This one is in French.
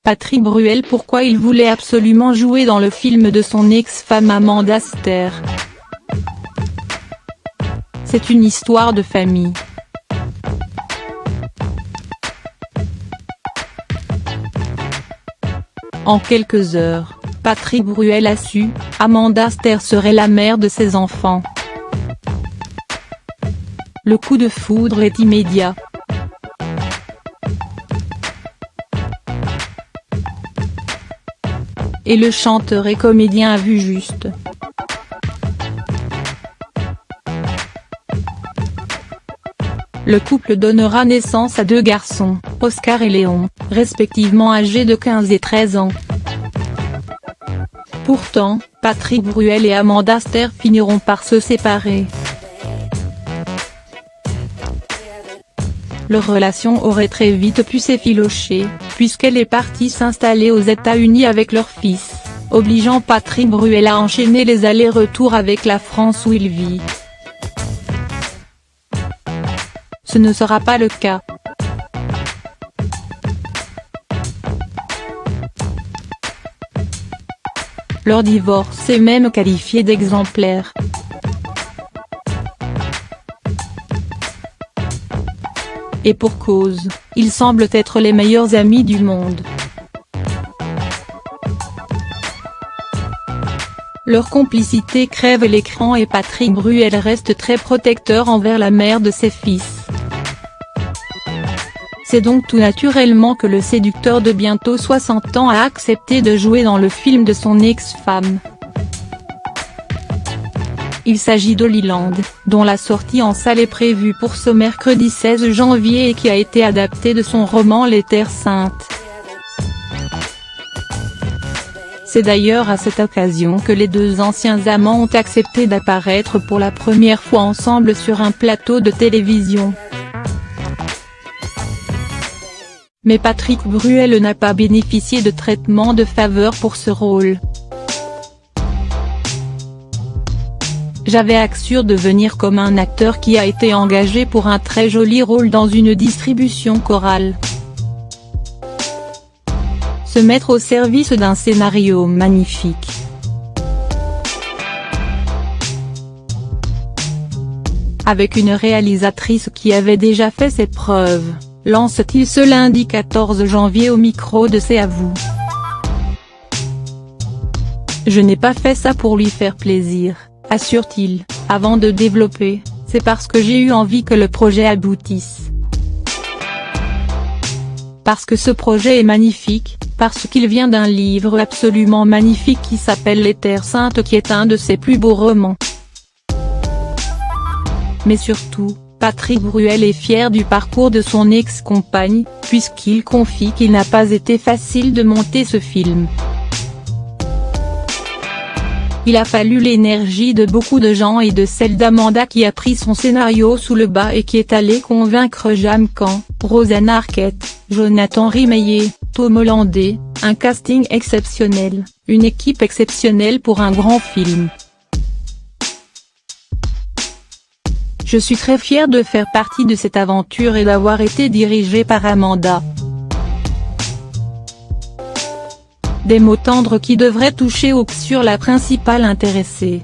Patrick Bruel pourquoi il voulait absolument jouer dans le film de son ex-femme Amanda Ster. C'est une histoire de famille. En quelques heures, Patrick Bruel a su, Amanda Ster serait la mère de ses enfants. Le coup de foudre est immédiat. Et le chanteur et comédien a vu juste. Le couple donnera naissance à 2 garçons, Oscar et Léon, respectivement âgés de 15 et 13 ans. Pourtant, Patrick Bruel et Amanda Ster finiront par se séparer. Leur relation aurait très vite pu s'effilocher, puisqu'elle est partie s'installer aux États-Unis avec leur fils, obligeant Patrick Bruel à enchaîner les allers-retours avec la France où il vit. Ce ne sera pas le cas. Leur divorce est même qualifié d'exemplaire. Et pour cause, ils semblent être les meilleurs amis du monde. Leur complicité crève l'écran et Patrick Bruel reste très protecteur envers la mère de ses fils. C'est donc tout naturellement que le séducteur de bientôt 60 ans a accepté de jouer dans le film de son ex-femme. Il s'agit d'Hollyland, dont la sortie en salle est prévue pour ce mercredi 16 janvier et qui a été adapté de son roman Les Terres Saintes. C'est d'ailleurs à cette occasion que les 2 anciens amants ont accepté d'apparaître pour la première fois ensemble sur un plateau de télévision. Mais Patrick Bruel n'a pas bénéficié de traitement de faveur pour ce rôle. J'avais Axure de venir comme un acteur qui a été engagé pour un très joli rôle dans une distribution chorale. Se mettre au service d'un scénario magnifique. Avec une réalisatrice qui avait déjà fait ses preuves, lance-t-il ce lundi 14 janvier au micro de C'est à vous. Je n'ai pas fait ça pour lui faire plaisir, assure-t-il, avant de développer, c'est parce que j'ai eu envie que le projet aboutisse. Parce que ce projet est magnifique, parce qu'il vient d'un livre absolument magnifique qui s'appelle Les Terres Saintes qui est un de ses plus beaux romans. Mais surtout, Patrick Bruel est fier du parcours de son ex-compagne, puisqu'il confie qu'il n'a pas été facile de monter ce film. Il a fallu l'énergie de beaucoup de gens et de celle d'Amanda qui a pris son scénario sous le bas et qui est allée convaincre Jam Khan, Rosanna Arquette, Jonathan Rimeyer, Tom Hollandais, un casting exceptionnel, une équipe exceptionnelle pour un grand film. Je suis très fier de faire partie de cette aventure et d'avoir été dirigé par Amanda. Des mots tendres qui devraient toucher sur la principale intéressée.